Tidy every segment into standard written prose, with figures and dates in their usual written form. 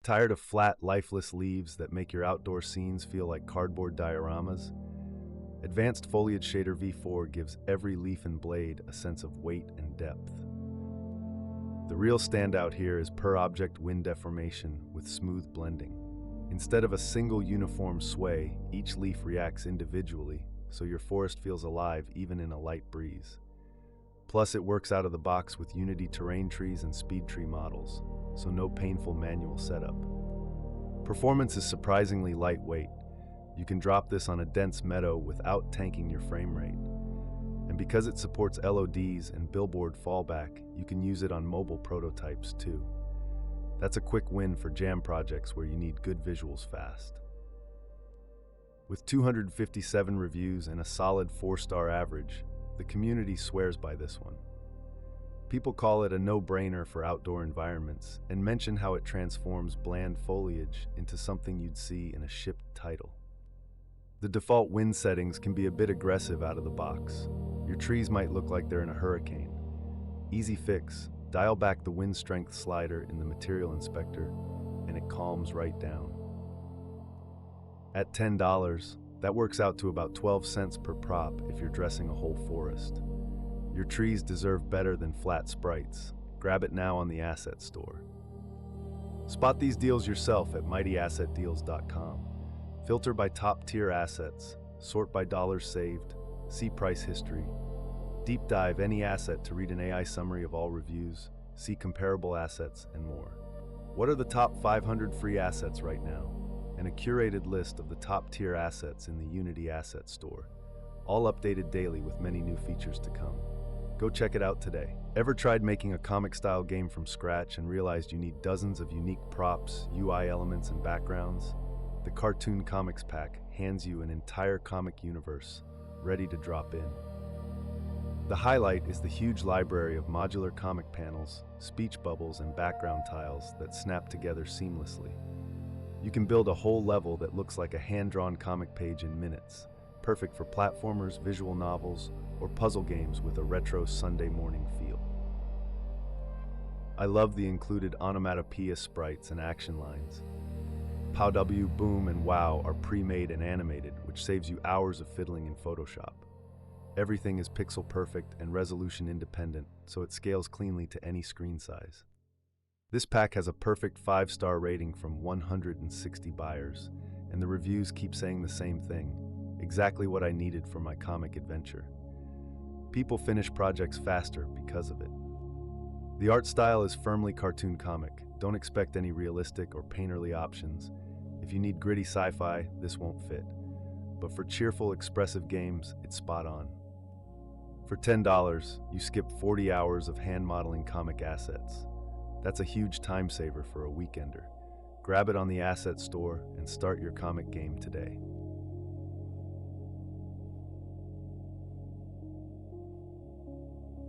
Tired of flat, lifeless leaves that make your outdoor scenes feel like cardboard dioramas? Advanced Foliage Shader V4 gives every leaf and blade a sense of weight and depth. The real standout here is per-object wind deformation with smooth blending. Instead of a single uniform sway, each leaf reacts individually, so your forest feels alive even in a light breeze. Plus, it works out of the box with Unity terrain trees and speed tree models, so no painful manual setup. Performance is surprisingly lightweight. You can drop this on a dense meadow without tanking your frame rate. And because it supports LODs and billboard fallback, you can use it on mobile prototypes too. That's a quick win for jam projects where you need good visuals fast. With 257 reviews and a solid 4-star average, the community swears by this one. People call it a no-brainer for outdoor environments and mention how it transforms bland foliage into something you'd see in a shipped title. The default wind settings can be a bit aggressive out of the box. Your trees might look like they're in a hurricane. Easy fix, dial back the wind strength slider in the material inspector and it calms right down. At $10, that works out to about 12 cents per prop if you're dressing a whole forest. Your trees deserve better than flat sprites. Grab it now on the asset store. Spot these deals yourself at mightyassetdeals.com. Filter by top-tier assets, sort by dollars saved, see price history. Deep dive any asset to read an AI summary of all reviews, see comparable assets, and more. What are the top 500 free assets right now? And a curated list of the top-tier assets in the Unity Asset Store, all updated daily with many new features to come. Go check it out today. Ever tried making a comic-style game from scratch and realized you need dozens of unique props, UI elements, and backgrounds? The Cartoon Comics Pack hands you an entire comic universe, ready to drop in. The highlight is the huge library of modular comic panels, speech bubbles, and background tiles that snap together seamlessly. You can build a whole level that looks like a hand-drawn comic page in minutes, perfect for platformers, visual novels, or puzzle games with a retro Sunday morning feel. I love the included onomatopoeia sprites and action lines. Pow W, Boom, and Wow are pre-made and animated, which saves you hours of fiddling in Photoshop. Everything is pixel perfect and resolution independent, so it scales cleanly to any screen size. This pack has a perfect 5-star rating from 160 buyers, and the reviews keep saying the same thing, exactly what I needed for my comic adventure. People finish projects faster because of it. The art style is firmly cartoon comic. Don't expect any realistic or painterly options. If you need gritty sci-fi, this won't fit. But for cheerful, expressive games, it's spot on. For $10, you skip 40 hours of hand modeling comic assets. That's a huge time saver for a weekender. Grab it on the asset store and start your comic game today.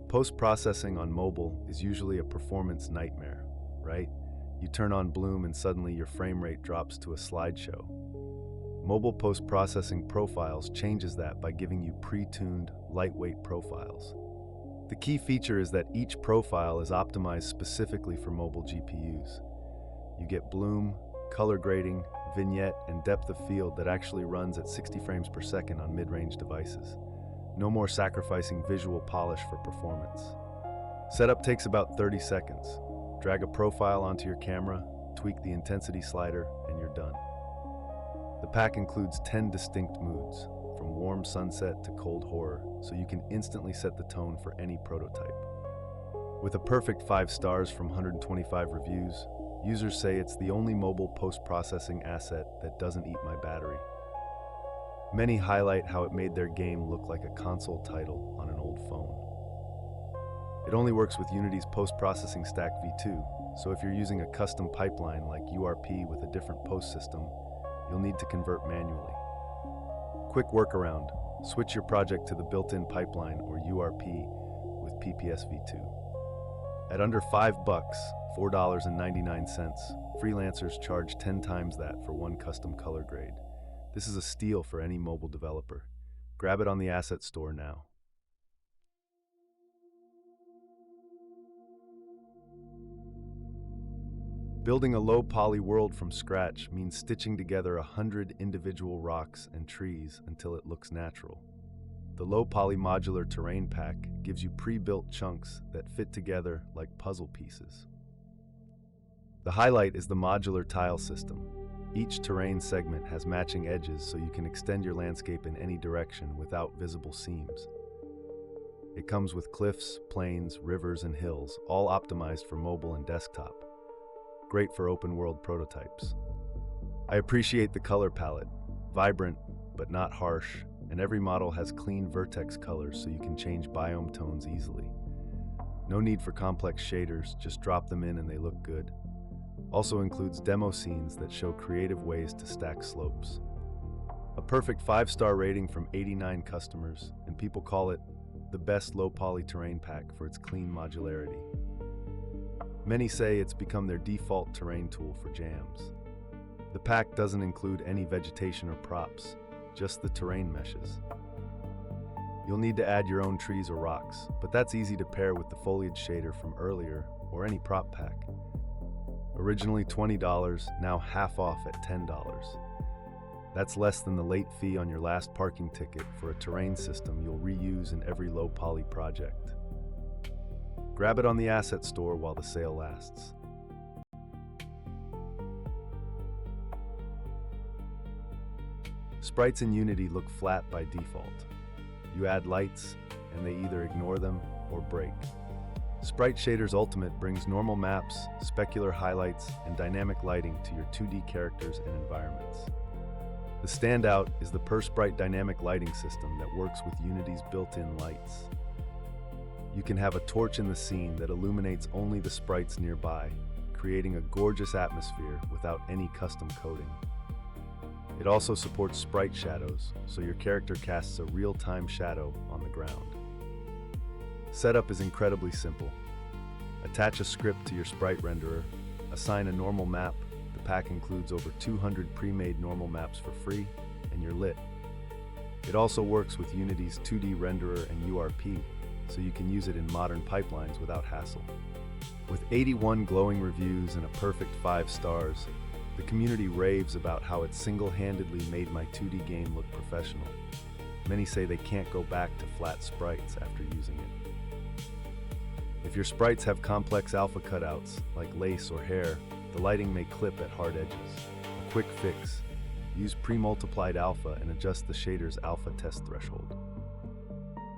Post-processing on mobile is usually a performance nightmare, right? You turn on Bloom and suddenly your frame rate drops to a slideshow. Mobile post-processing profiles changes that by giving you pre-tuned, lightweight profiles. The key feature is that each profile is optimized specifically for mobile GPUs. You get bloom, color grading, vignette, and depth of field that actually runs at 60 frames per second on mid-range devices. No more sacrificing visual polish for performance. Setup takes about 30 seconds. Drag a profile onto your camera, tweak the intensity slider, and you're done. The pack includes 10 distinct moods, from warm sunset to cold horror, so you can instantly set the tone for any prototype. With a perfect 5 stars from 125 reviews, users say it's the only mobile post-processing asset that doesn't eat my battery. Many highlight how it made their game look like a console title on an old phone. It only works with Unity's post-processing stack v2, so if you're using a custom pipeline like URP with a different post system, you'll need to convert manually. Quick workaround, switch your project to the built-in pipeline or URP with PPS v2. At under $5, $4.99, freelancers charge 10 times that for one custom color grade. This is a steal for any mobile developer. Grab it on the asset store now. Building a low-poly world from scratch means stitching together 100 individual rocks and trees until it looks natural. The low-poly modular terrain pack gives you pre-built chunks that fit together like puzzle pieces. The highlight is the modular tile system. Each terrain segment has matching edges so you can extend your landscape in any direction without visible seams. It comes with cliffs, plains, rivers, and hills, all optimized for mobile and desktop. Great for open-world prototypes. I appreciate the color palette, vibrant but not harsh, and every model has clean vertex colors so you can change biome tones easily. No need for complex shaders, just drop them in and they look good. Also includes demo scenes that show creative ways to stack slopes. A perfect 5-star rating from 89 customers, and people call it the best low-poly terrain pack for its clean modularity. Many say it's become their default terrain tool for jams. The pack doesn't include any vegetation or props, just the terrain meshes. You'll need to add your own trees or rocks, but that's easy to pair with the Foliage Shader from earlier or any prop pack. Originally $20, now half off at $10. That's less than the late fee on your last parking ticket for a terrain system you'll reuse in every low-poly project. Grab it on the asset store while the sale lasts. Sprites in Unity look flat by default. You add lights, and they either ignore them or break. Sprite Shader's Ultimate brings normal maps, specular highlights, and dynamic lighting to your 2D characters and environments. The standout is the per-sprite dynamic lighting system that works with Unity's built-in lights. You can have a torch in the scene that illuminates only the sprites nearby, creating a gorgeous atmosphere without any custom coding. It also supports sprite shadows, so your character casts a real-time shadow on the ground. Setup is incredibly simple. Attach a script to your sprite renderer, assign a normal map. The pack includes over 200 pre-made normal maps for free, and you're lit. It also works with Unity's 2D renderer and URP, so you can use it in modern pipelines without hassle. With 81 glowing reviews and a perfect 5 stars, the community raves about how it single-handedly made my 2D game look professional. Many say they can't go back to flat sprites after using it. If your sprites have complex alpha cutouts, like lace or hair, the lighting may clip at hard edges. A quick fix: use pre-multiplied alpha and adjust the shader's alpha test threshold.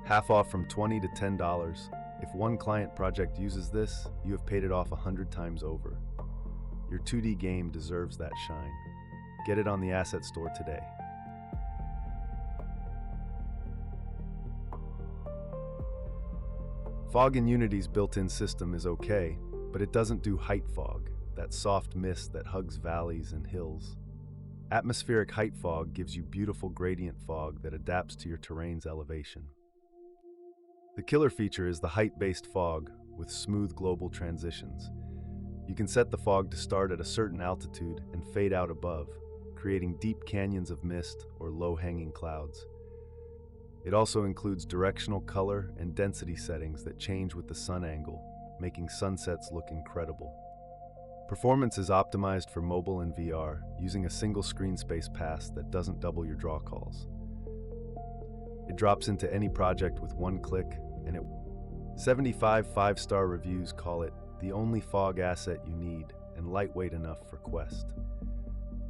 Half off from $20 to $10. If one client project uses this, you have paid it off 100 times over. Your 2D game deserves that shine. Get it on the asset store today. Fog in Unity's built-in system is okay, but it doesn't do height fog, that soft mist that hugs valleys and hills. Atmospheric height fog gives you beautiful gradient fog that adapts to your terrain's elevation. The killer feature is the height-based fog with smooth global transitions. You can set the fog to start at a certain altitude and fade out above, creating deep canyons of mist or low-hanging clouds. It also includes directional color and density settings that change with the sun angle, making sunsets look incredible. Performance is optimized for mobile and VR, using a single screen space pass that doesn't double your draw calls. It drops into any project with one click, and 75 5-star reviews call it the only fog asset you need and lightweight enough for Quest.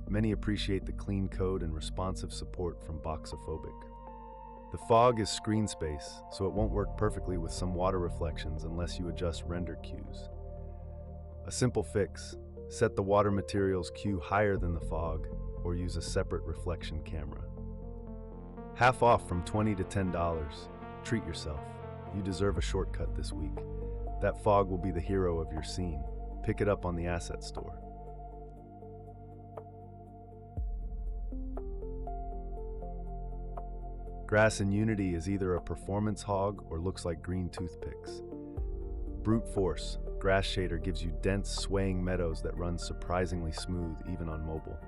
Many appreciate the clean code and responsive support from Boxophobic. The fog is screen space, so it won't work perfectly with some water reflections unless you adjust render cues. A simple fix: set the water materials cue higher than the fog, or use a separate reflection camera. Half off from $20 to $10. Treat yourself. You deserve a shortcut this week. That fog will be the hero of your scene. Pick it up on the asset store. Grass in Unity is either a performance hog or looks like green toothpicks. Brute Force Grass Shader gives you dense, swaying meadows that run surprisingly smooth even on mobile.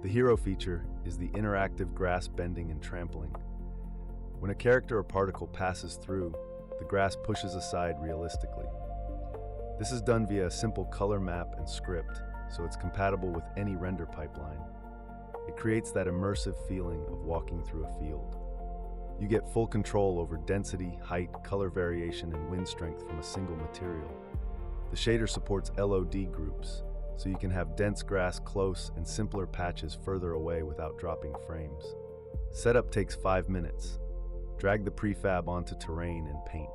The hero feature is the interactive grass bending and trampling. When a character or particle passes through, the grass pushes aside realistically. This is done via a simple color map and script, so it's compatible with any render pipeline. It creates that immersive feeling of walking through a field. You get full control over density, height, color variation, and wind strength from a single material. The shader supports LOD groups, so you can have dense grass close and simpler patches further away without dropping frames. Setup takes 5 minutes. Drag the prefab onto terrain and paint.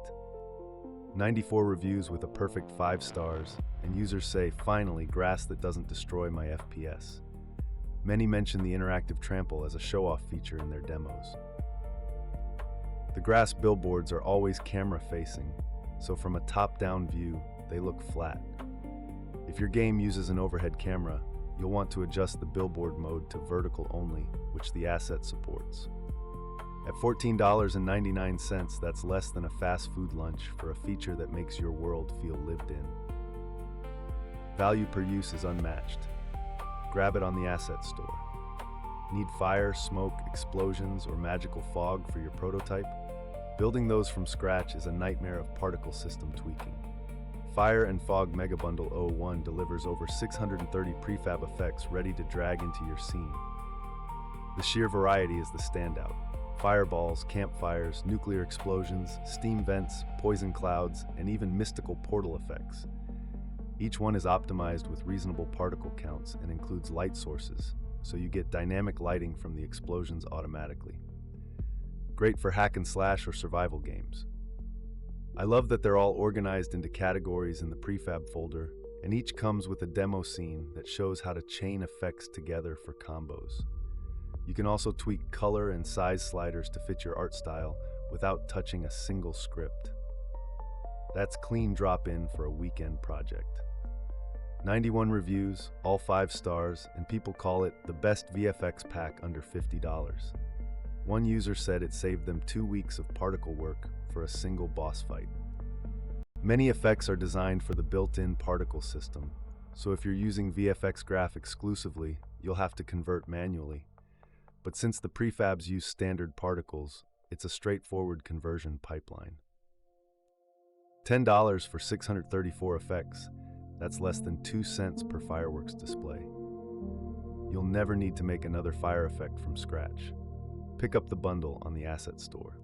94 reviews with a perfect 5 stars, and users say, finally, grass that doesn't destroy my FPS. Many mention the interactive trample as a show-off feature in their demos. The grass billboards are always camera-facing, so from a top-down view, they look flat. If your game uses an overhead camera, you'll want to adjust the billboard mode to vertical only, which the asset supports. At $14.99, that's less than a fast food lunch for a feature that makes your world feel lived in. Value per use is unmatched. Grab it on the asset store. Need fire, smoke, explosions, or magical fog for your prototype? Building those from scratch is a nightmare of particle system tweaking. Fire and FOG MEGABundle 01 delivers over 630 prefab effects ready to drag into your scene. The sheer variety is the standout. Fireballs, campfires, nuclear explosions, steam vents, poison clouds, and even mystical portal effects. Each one is optimized with reasonable particle counts and includes light sources, so you get dynamic lighting from the explosions automatically. Great for hack and slash or survival games. I love that they're all organized into categories in the prefab folder, and each comes with a demo scene that shows how to chain effects together for combos. You can also tweak color and size sliders to fit your art style without touching a single script. That's clean drop-in for a weekend project. 91 reviews, all 5 stars, and people call it the best VFX pack under $50. One user said it saved them 2 weeks of particle work for a single boss fight. Many effects are designed for the built-in particle system, so if you're using VFX Graph exclusively, you'll have to convert manually. But since the prefabs use standard particles, it's a straightforward conversion pipeline. $10 for 634 effects. That's less than 2 cents per fireworks display. You'll never need to make another fire effect from scratch. Pick up the bundle on the asset store.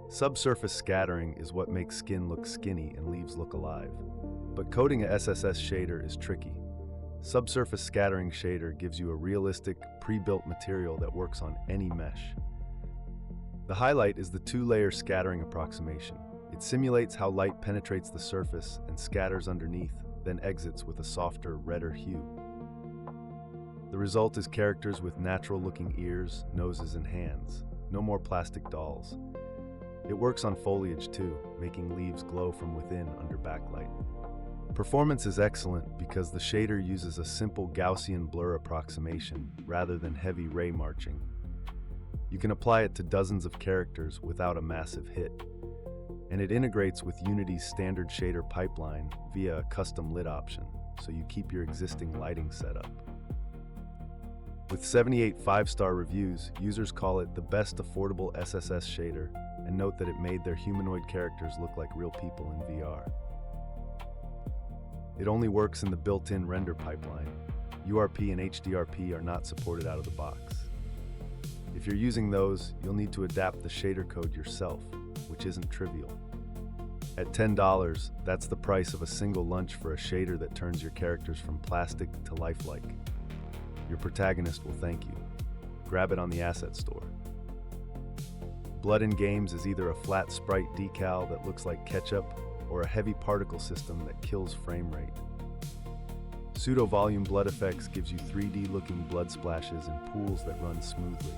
Subsurface scattering is what makes skin look skinny and leaves look alive. But coding a SSS shader is tricky. Subsurface scattering shader gives you a realistic, pre-built material that works on any mesh. The highlight is the 2-layer scattering approximation. It simulates how light penetrates the surface and scatters underneath, then exits with a softer, redder hue. The result is characters with natural-looking ears, noses, and hands. No more plastic dolls. It works on foliage too, making leaves glow from within under backlight. Performance is excellent because the shader uses a simple Gaussian blur approximation rather than heavy ray marching. You can apply it to dozens of characters without a massive hit. And it integrates with Unity's standard shader pipeline via a custom lit option, so you keep your existing lighting setup. With 78 5-star reviews, users call it the best affordable SSS shader and note that it made their humanoid characters look like real people in VR. It only works in the built-in render pipeline. URP and HDRP are not supported out of the box. If you're using those, you'll need to adapt the shader code yourself, which isn't trivial. At $10, that's the price of a single lunch for a shader that turns your characters from plastic to lifelike. Your protagonist will thank you. Grab it on the asset store. Blood in Games is either a flat Sprite decal that looks like ketchup or a heavy particle system that kills frame rate. Pseudo-Volume blood effects gives you 3D-looking blood splashes and pools that run smoothly.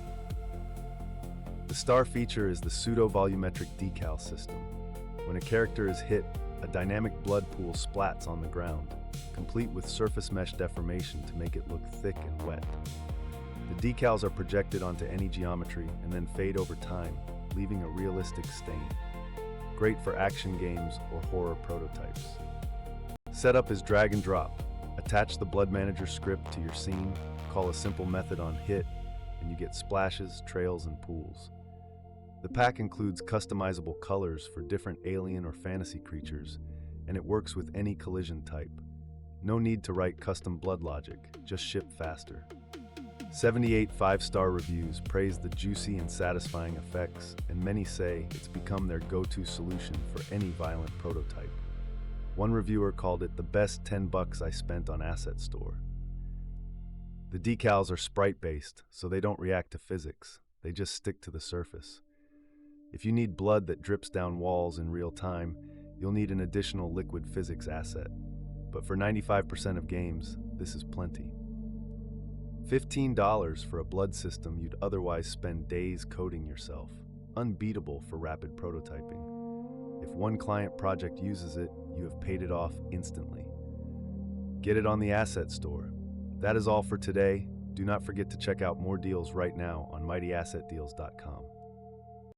The star feature is the pseudo-volumetric decal system. When a character is hit, a dynamic blood pool splats on the ground, complete with surface mesh deformation to make it look thick and wet. The decals are projected onto any geometry and then fade over time, leaving a realistic stain. Great for action games or horror prototypes. Setup is drag and drop. Attach the Blood Manager script to your scene, call a simple method on hit, and you get splashes, trails, and pools. The pack includes customizable colors for different alien or fantasy creatures, and it works with any collision type. No need to write custom blood logic, just ship faster. 78 5-star reviews praise the juicy and satisfying effects, and many say it's become their go-to solution for any violent prototype. One reviewer called it the best $10 I spent on Asset Store. The decals are Sprite-based, so they don't react to physics. They just stick to the surface. If you need blood that drips down walls in real time, you'll need an additional liquid physics asset. But for 95% of games, this is plenty. $15 for a blood system you'd otherwise spend days coding yourself. Unbeatable for rapid prototyping. If one client project uses it, you have paid it off instantly. Get it on the Asset Store. That is all for today. Do not forget to check out more deals right now on mightyassetdeals.com.